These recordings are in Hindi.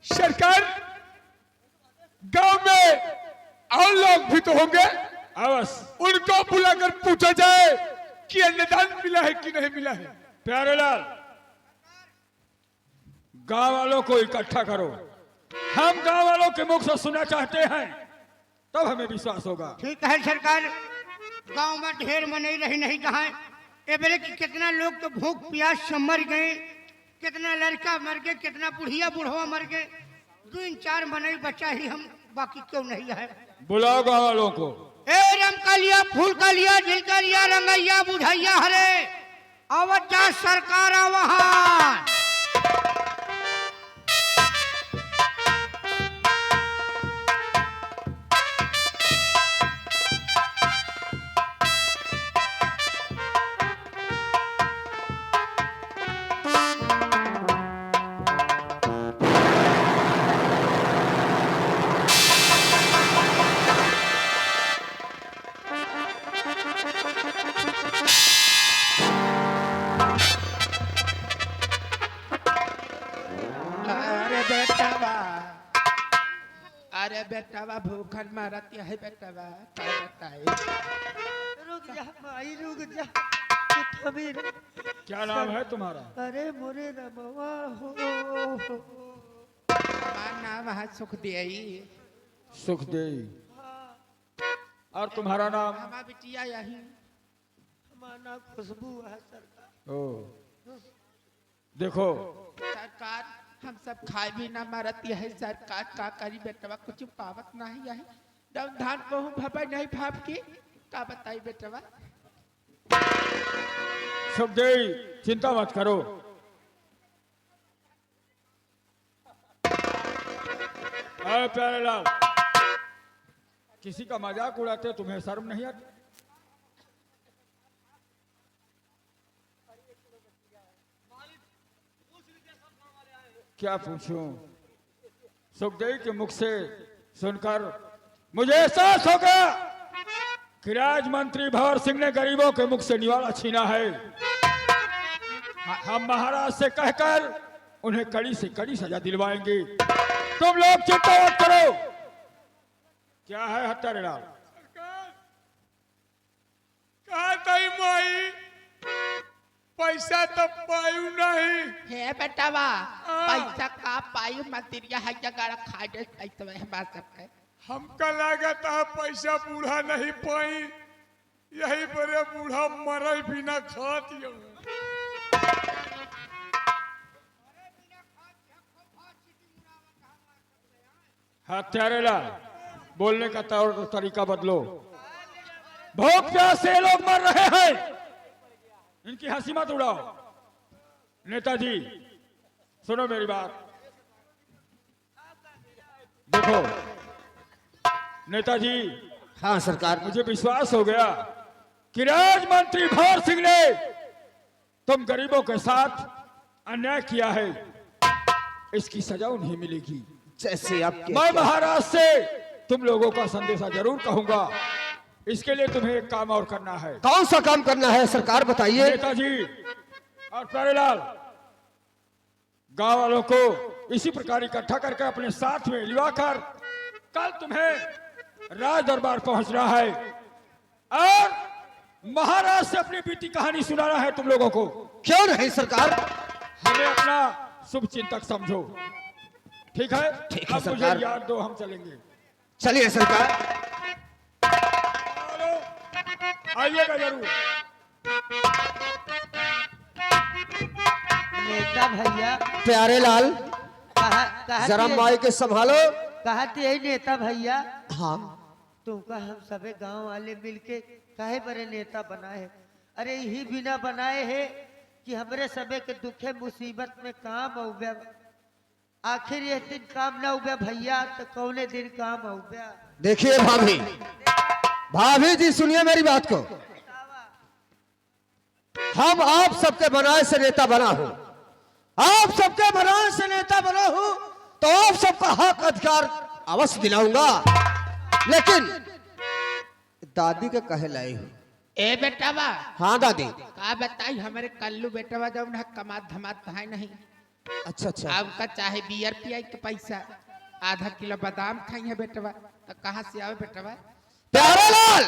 सरकार, गांव में और लोग भी तो होंगे, अवश्य। उनको बुलाकर पूछा जाए कि अन्नदान मिला है कि नहीं मिला है। प्यारेलाल, गांव वालों को इकट्ठा करो। हम गांव वालों के मुख से सुनना चाहते हैं, तब हमें विश्वास होगा। ठीक है सरकार, गांव में ढेर मनई रही नहीं कहा ए बेरे कि कितना लोग तो भूख प्यास से मर गए, कितना लड़का मर गए, कितना बुढ़िया बुढ़वा मर गए। 2-4 मनई बचा ही हम, बाकी क्यों नहीं है। बुलाओ गांव वालों को। ए रम का लिया, फूल का लिया, दिल का लिया, रंगैया बुझैया हरे अवजा सरकार वहां। अरे बेटावा भूखन मारत है बेटावा, क्या बताए। रुक जा भाई, रुक जा। अभी क्या नाम है तुम्हारा? अरे मोरे रमवा हो। हमारा नाम है सुखदेई। सुखदेई। और तुम्हारा नाम? हमारा बिटिया यही। हमारा नाम खुशबू है सरकार। ओ, देखो सरकार, हम सब खाए भी ना मारत है सरकार, का करी बेटवा, कुछ पावत नहीं है। जब धान को भपा नहीं भाप की, का बताई बेटवा। सुखदेई, चिंता मत करो। अरे प्यारेलाल, किसी का मजाक उड़ाते तुम्हें शर्म नहीं आती? क्या पूछूं? सुखदेई के मुख से सुनकर मुझे एहसास हो गया कि राज मंत्री भंवर सिंह ने गरीबों के मुख से निवाला छीना है। हम महाराज से कहकर उन्हें कड़ी से कड़ी सजा दिलवाएंगे। तुम लोग चिंता मत करो। क्या है हत्यारेलाल? कहा तई माई, पैसा तो पायू नहीं। हे बेटवा, पैसा का पाई मंत्रिया है जगह खा दे पैसा है बात सबके। हमका लागत है पैसा बूढ़ा नहीं पाई, यही बड़े बूढ़ा मरई बिना खाती हो। हत्यारेलाल, बोलने का तौर तरीका बदलो। भूख प्यास से लोग मर रहे हैं, इनकी हंसी मत उड़ाओ। नेताजी सुनो मेरी बात। देखो नेताजी, हाँ सरकार। मुझे विश्वास हो गया कि राज मंत्री भंवर सिंह ने तुम गरीबों के साथ अन्याय किया है, इसकी सजा उन्हें मिलेगी। जैसे आपके मैं महाराज से तुम लोगों का संदेशा जरूर कहूंगा। इसके लिए तुम्हें एक काम और करना है। कौन सा काम करना है सरकार, बताइए। नेताजी और प्यारेलाल, गांव वालों को इसी प्रकार इकट्ठा करके अपने साथ में लिवाकर कल तुम्हें राज दरबार पहुंचना है और महाराज से अपनी बीती कहानी सुनाना है तुम लोगों को। क्यों नहीं सरकार। हमें अपना शुभ चिंतक समझो, ठीक है? ठीक है अब मुझे सरकार। याद दो, हम चलेंगे। चलिए सरकार। आइएगा जरूर। नेता भैया, प्यारे लाल, जरा माई के संभालो। कहते यही नेता भैया, हाँ तुमका हम सबे गांव वाले मिलके काहे बड़े नेता बनाए। अरे यही बिना बनाए है कि हमरे सबे के दुखे मुसीबत में काम औबे। आखिर ये दिन काम ना उबे भैया, तो कौने दिन काम औबे। देखिए भाभी, भाभी जी सुनिए मेरी बात को। हम आप सबके बनाए से नेता बना हूं, आप सबके बनाए से नेता बना हूं, तो आप सबका हक अधिकार अवश्य दिलाऊंगा। लेकिन दादी के कहे लाई हूं। ए बेटावा, हाँ दादी। का बताई हमारे कल्लू बेटावा जब ना कमात धमात है नहीं, अच्छा अच्छा आपका चाहे बियर पियाई के पैसा, आधा किलो बादाम खाई है बेटवा, तो कहाँ से आवे बेटवा? प्यारेलाल,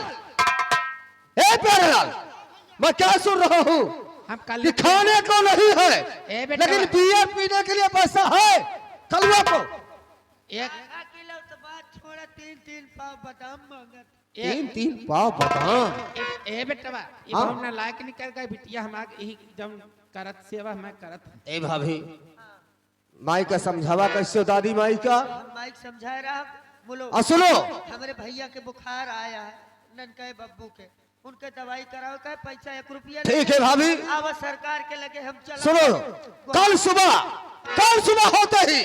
ए प्यारेलाल, मैं क्या सुन रहा हूँ हम कल कि खाने को नहीं है ए बेटा। लेकिन बियर पीने के लिए पैसा है। कलवा को एक आधा किलो तो बात छोड़ा, 3-3 पाव बादाम मांगत। 3-3 पाव बादाम। ए बेटवा, ये हाँ। हम ना लायक निकल गए बिटिया, हम आगे यही जब करत सेवा मैं करत हूँ। ए भाभी, माई का समझावा कैसे हो दादी माई का? हम माइक समझा रहा बोलो। सुनो, हमारे भैया के बुखार आया है, ननके बब्बू के, उनके दवाई कराओ का पैसा 1 रुपया ठीक है भाभी। अब सरकार के लगे हम चला। सुनो, कल सुबह होते ही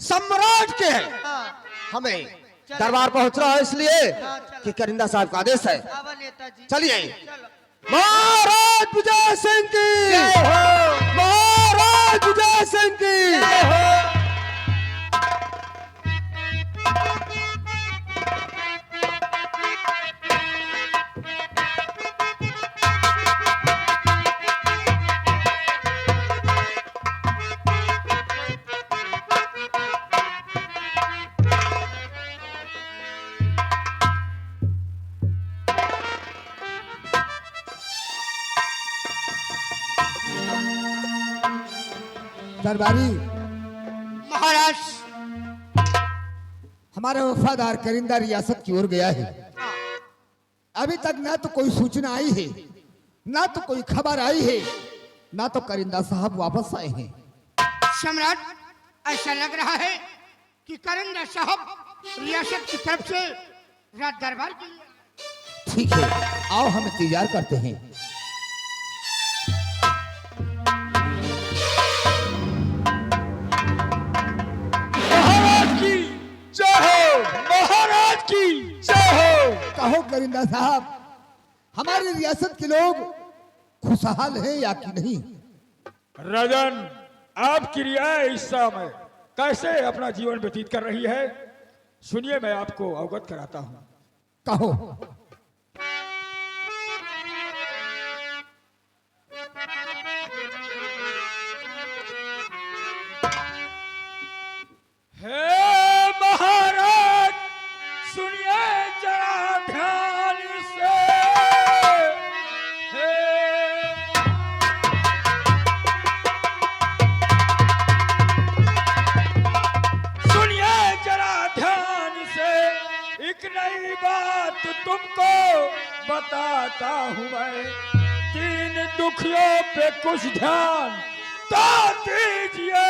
सम्राट के हाँ, हमें दरबार पहुंच रहा है, इसलिए हाँ, चलो। कि करिंदा साहब का आदेश है। आवा नेताजी, चलिए। चलो। महाराज विजय सिंह की, महाराज विजय सिंह की। दरबारी, महाराज हमारा वफादार करिंदा रियासत की ओर गया है। अभी तक ना तो कोई सूचना आई है, ना तो कोई खबर आई है, ना तो करिंदा साहब वापस आए हैं। सम्राट, ऐसा लग रहा है कि करिंदा साहब रियासत की तरफ से राज दरबार के लिए। ठीक है, आओ हम इंतजार करते हैं। महाराज की जय हो, महाराज की जय हो। कहो करिंदा साहब, हमारी रियासत के लोग खुशहाल हैं या कि नहीं? राजन, आपकी रिया इस समय कैसे अपना जीवन व्यतीत कर रही है, सुनिए मैं आपको अवगत कराता हूं। कहो। हे महाराज, सुनिए जरा ध्यान से। हे सुनिए जरा ध्यान से, एक नई बात तुमको बताता हूं मैं। 3 दुखियों पे कुछ ध्यान तो दीजिए।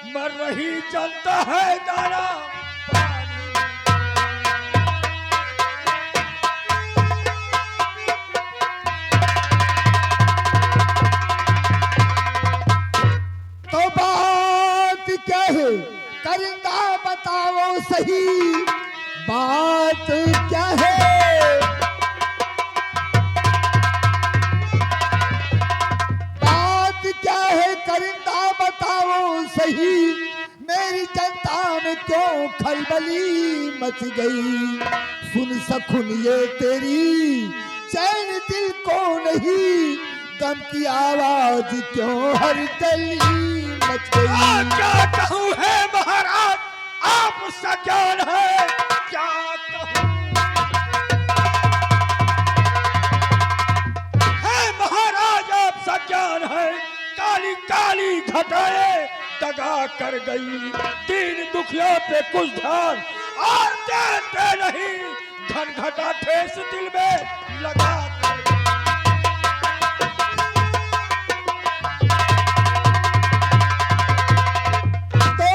मर रही जनता है दाना पानी। तो बात क्या है करिंदा, बताओ सही बात क्या है? बात क्या है करिंदा, बताओ सही। मेरी जनता में क्यों खलबली मच गई? सुन सखुन ये तेरी चैन दिल को नहीं, गम की आवाज क्यों हर गली मच गई? क्या कहूँ है महाराज, आपसा ज्ञान है, क्या कहूँ है महाराज, आपसा ज्ञान है। काली काली घटाए दगा कर गई। 3 दुखियों पे कुछ ध्यान और देते नहीं, घन घटा ठेस दिल में लगा कर गई। तो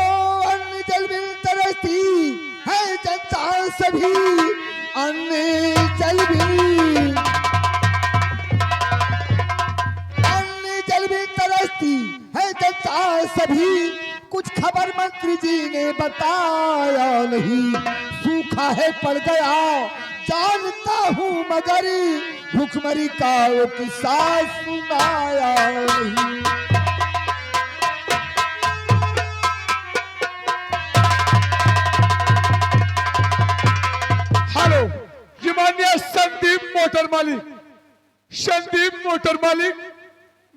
अन्न जल बिन तरसती है जनता सभी, अन्न जल बिन, अन्न जल बिन तरसती है जनता सभी। कुछ खबर मंत्री जी ने बताया नहीं, सूखा है पड़ गया जानता हूँ, मगर भूखमरी का वो किस्सा सुनाया नहीं। हेलो, ये माननीय संदीप मोटर मालिक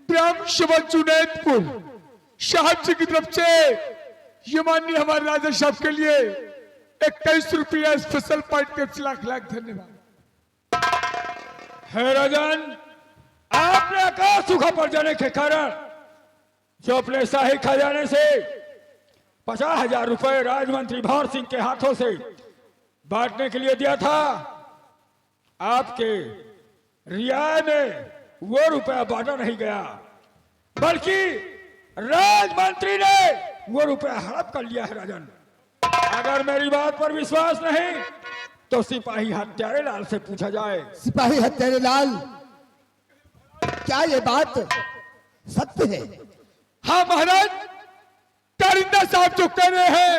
ब्रह्म शिव जुनैदपुर, साहब जी की तरफ से ये माननीय हमारे राजा साहब के लिए 21 रुपया special point tips, lakh lakh धन्यवाद। है राजन, आपने आकाश सूखा पड़ जाने के कारण जो अपने शाही खजाने से 50,000 रुपए राजमंत्री भंवर सिंह के हाथों से बांटने के लिए दिया था, आपके रियाय में वो रुपया बांटा नहीं गया, बल्कि राजमंत्री ने वो रुपया हड़प कर लिया है। राजन, अगर मेरी बात पर विश्वास नहीं तो सिपाही हत्यारे लाल से पूछा जाए। सिपाही हत्यारे लाल, क्या ये बात सत्य है? हाँ महाराज, कारिंदा साहब जो कह रहे हैं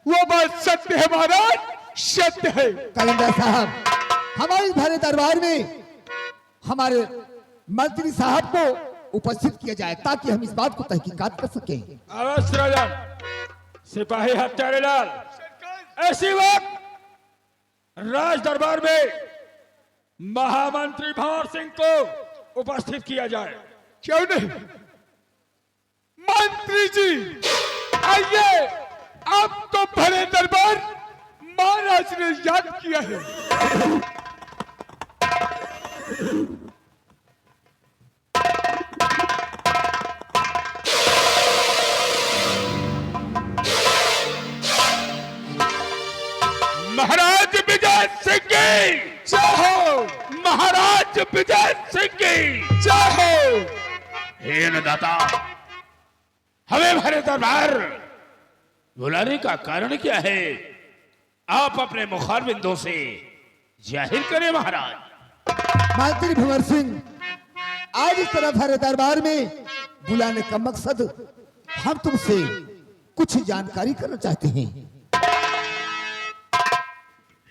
वो बात सत्य है महाराज, सत्य है। कलिंदा साहब, हमारे भरे दरबार में हमारे मंत्री साहब को उपस्थित किया जाए ताकि हम इस बात को तहकीकात कर सकें। अवश्य राजन। सिपाही हत्यारे लाल, ऐसी वक्त राज दरबार में महामंत्री भंवर सिंह को उपस्थित किया जाए। क्यों नहीं मंत्री जी, आइए, आप तो भरे दरबार महाराज ने याद किया है। महाराज विजय सिंह की जय हो, महाराज विजय सिंह की जय हो। हे अन्नदाता, हमें भरे दरबार बुलाने का कारण क्या है? आप अपने मुखारबिंदों से जाहिर करें महाराज। मंत्री भंवर सिंह, आज इस तरह भरे दरबार में बुलाने का मकसद हम तुमसे कुछ जानकारी करना चाहते हैं।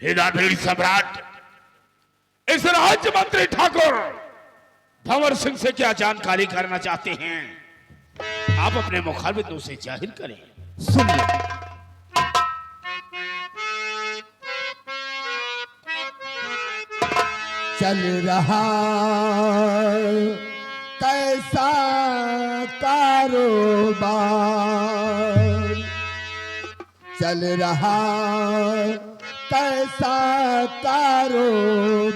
हे दानवीर सम्राट, इस राज्य मंत्री ठाकुर भंवर सिंह से क्या जानकारी करना चाहते हैं? आप अपने मुखारबिंदों से जाहिर करें। सुनिए, चल रहा कैसा कारोबार, चल रहा कैसा कारोबार,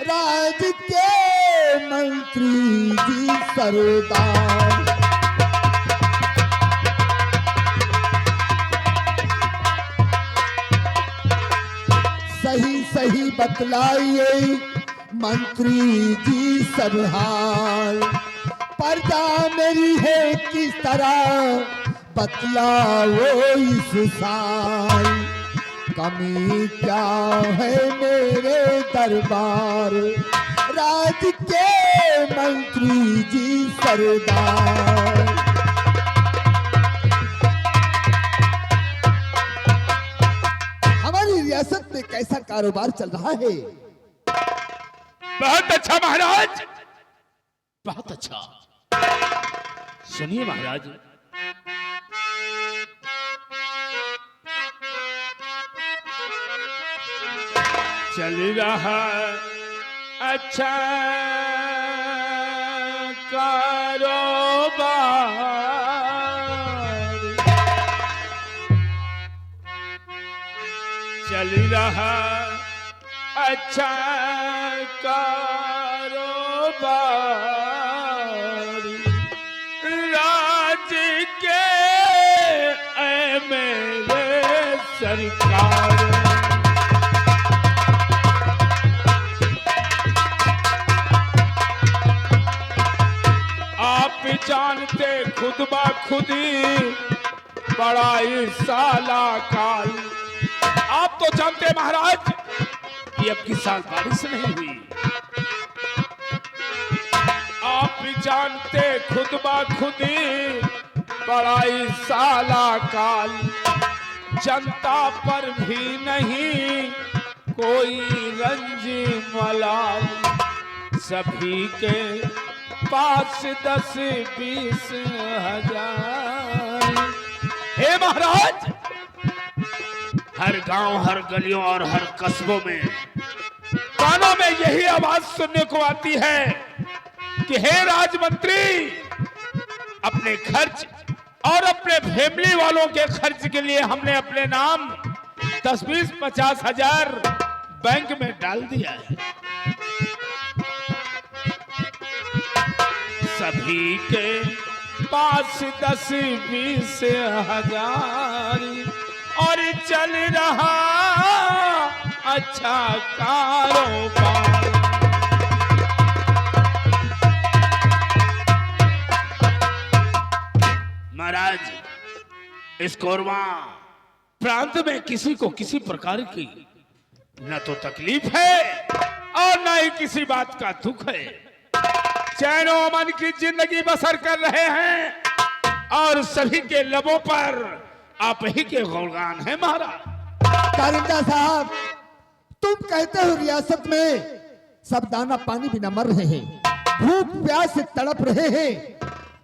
राज के मंत्री जी सरदार। सही सही बतलाइए मंत्री जी सब हाल, पर्दा मेरी है किस तरह बतलाओ इस साल, कमी क्या है मेरे दरबार, राज के मंत्री जी सरदार। हमारी रियासत में कैसा कारोबार चल रहा है? बहुत अच्छा महाराज, बहुत अच्छा। सुनिए महाराज, चल रहा अच्छा कारोबार, चल रहा अच्छा कारोबार, राज के ऐ मेरे सरकार। आप जानते खुद बा खुदी बड़ा ही साला काल। आप तो जानते महाराज कि अब की साल बारिश नहीं हुई। आप भी जानते खुद बा खुदी बड़ा ही साला काल। जनता पर भी नहीं कोई रंज मलाल, सभी के पास 10-20 हजार। हे महाराज, हर गांव, हर गलियों और हर कस्बों में कानों में यही आवाज सुनने को आती है कि हे राजमंत्री, अपने खर्च और अपने फैमिली वालों के खर्च के लिए हमने अपने नाम 10-20-50 हजार बैंक में डाल दिया है। सभी के पास 10-20 हजार और चल रहा अच्छा कारोबार। महाराज, इस कोरवा प्रांत में किसी को किसी प्रकार की न तो तकलीफ है और न ही किसी बात का दुख है। चैनो अमन की जिंदगी बसर कर रहे हैं और सभी के लबों पर आप ही के गुणगान है महाराज। कारिंदा साहब, तुम कहते हो रियासत में सब दाना पानी बिना मर रहे हैं, भूख प्यास से तड़प रहे हैं,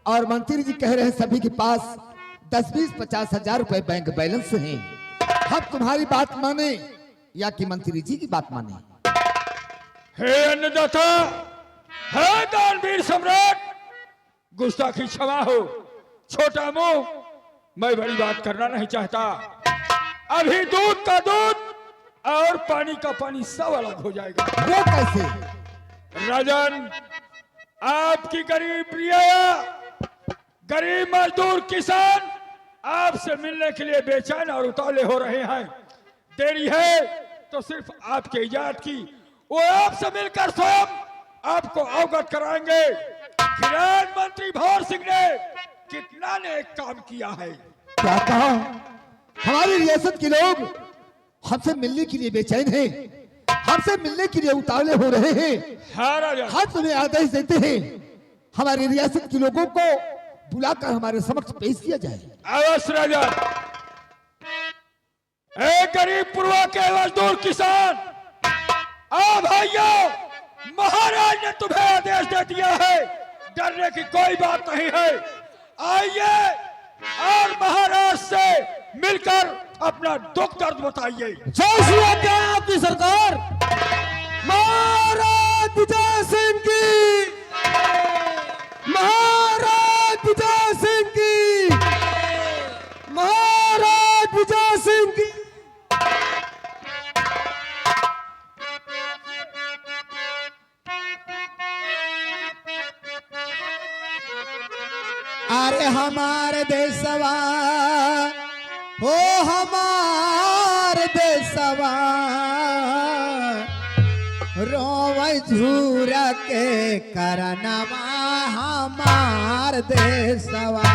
और मंत्री जी कह रहे हैं सभी के पास 10-20-50 हजार रुपए बैंक बैलेंस हैं। हम तुम्हारी बात माने या कि मंत्री जी की बात माने? हे अन्नदाता, हे दानवीर सम्राट, गुस्ताखी क्षमा हो। छोटा मुंह, मैं बड़ी बात करना नहीं चाहता। अभी दूध का दूध और पानी का पानी सब अलग हो जाएगा। वो कैसे? राजन, आपकी गरीब प्रिया, गरीब मजदूर किसान आपसे मिलने के लिए बेचैन और उतावले हो रहे हैं। देरी है तो सिर्फ आपके इजाजत की, वो आपसे मिलकर स्वयं आपको अवगत कराएंगे। किरण मंत्री भंवर सिंह ने कितना नेक काम किया है। क्या कहा? हमारी रियासत के लोग हमसे मिलने के लिए बेचैन हैं, हमसे मिलने के लिए उतावले हो रहे हैं। हाँ राजा, हम तुम्हें आदेश देते हैं हमारी रियासत के लोगों को बुलाकर हमारे समक्ष पेश किया जाए। अवश्य राजा। ए गरीब पूर्वा के मजदूर किसान, आ भाइयों, महाराज ने तुम्हें आदेश दे दिया है, डरने की कोई बात नहीं है। आइए और महाराज से मिलकर अपना दुख दर्द बताइए। जय श्री राम की सरकार। महाराज विजय सिंह की, महाराज विजय सिंह की, महाराज विजय सिंह की। अरे हमारे देशवा, ओ हमारे देशवा, रोवै झूरा के करनवा हमार देशवा।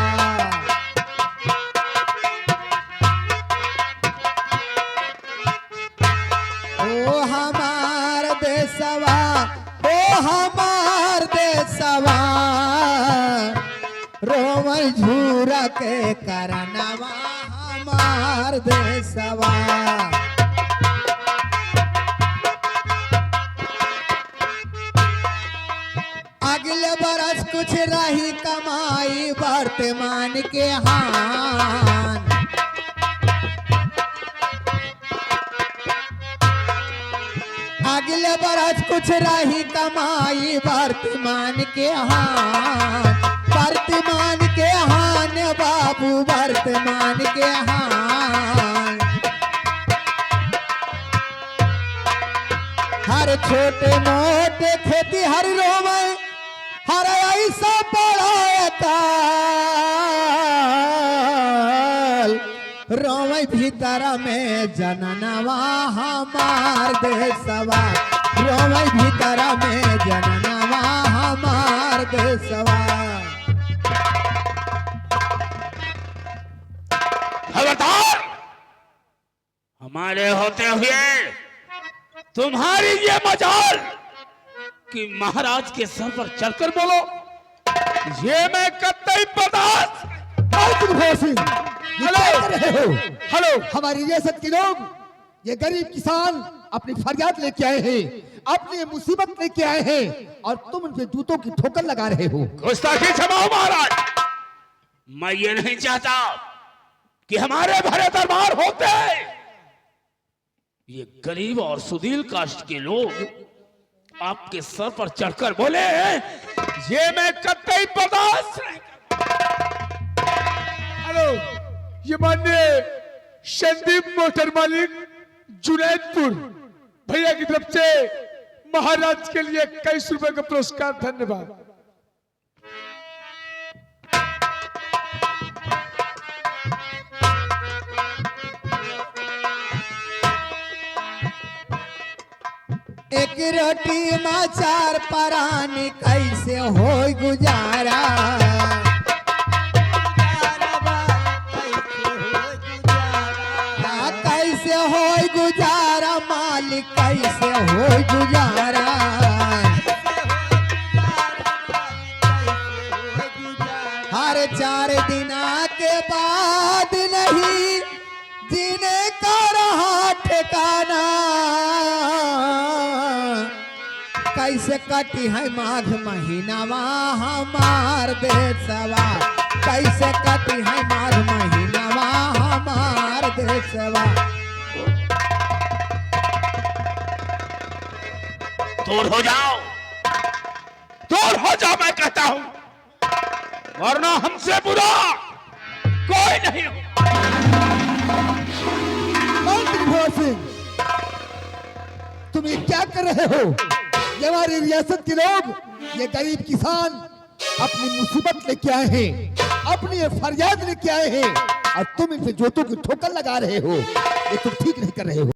ओ हमार देशवा, ओ हमार देशवा, रोवै झूरा के करनवा हमार देशवा। अगले बरस कुछ रही कमाई वर्तमान के हान। अगले बरस कुछ रही कमाई वर्तमान के हान। वर्तमान के हान बाबू, वर्तमान के हान। हर छोटे मोटे खेती हर रोवे, हर ऐसा पड़ा काल। रोवे भीतर में जननवा हमार देशवा, रोवे भीतर में जननवा हमार देशवा। खबरदार, हमारे होते हुए तुम्हारी ये मजाल कि महाराज के सर पर चढ़कर बोलो, ये मैं कतई बर्दाश्त। हेलो, हमारी रियासत के लोग, ये गरीब किसान अपनी फरियाद लेके आए हैं, अपनी मुसीबत लेके आए हैं, और तुम उनके जूतों की ठोकर लगा रहे हो। गुस्ताखी क्षमा हो महाराज। मैं ये नहीं चाहता कि हमारे भरे दरबार होते ये गरीब और सुदील कास्ट के लोग आपके सर पर चढ़कर बोले, ये मैं कतई बर्दाश्त नहीं। ये माननीय संदीप मोटर मालिक जुनैदपुर भैया की तरफ से महाराज के लिए 21 रुपए का पुरस्कार। धन्यवाद। एक रोटी में 4 परानी कैसे हो गुजारा। कैसे हो गुजारा मालिक कैसे हो गुजारा। हर 4 दिन के बाद नहीं जीने का रहा ठिकाना। कैसे कटी है माघ महीनावा हमार देशवा। कैसे कटी है माघ महीनावा हमार देशवा। दूर हो जाओ, दूर हो जाओ मैं कहता हूं, वरना हमसे बुरा कोई नहीं हो। मंत्री भोर सिंह, तुम ये क्या कर रहे हो? ये हमारी रियासत के लोग, ये गरीब किसान अपनी मुसीबत लेके आए हैं, अपनी ये फरियाद लेके आए हैं और तुम इनसे जोतों की ठोकर लगा रहे हो। ये तुम ठीक नहीं कर रहे हो।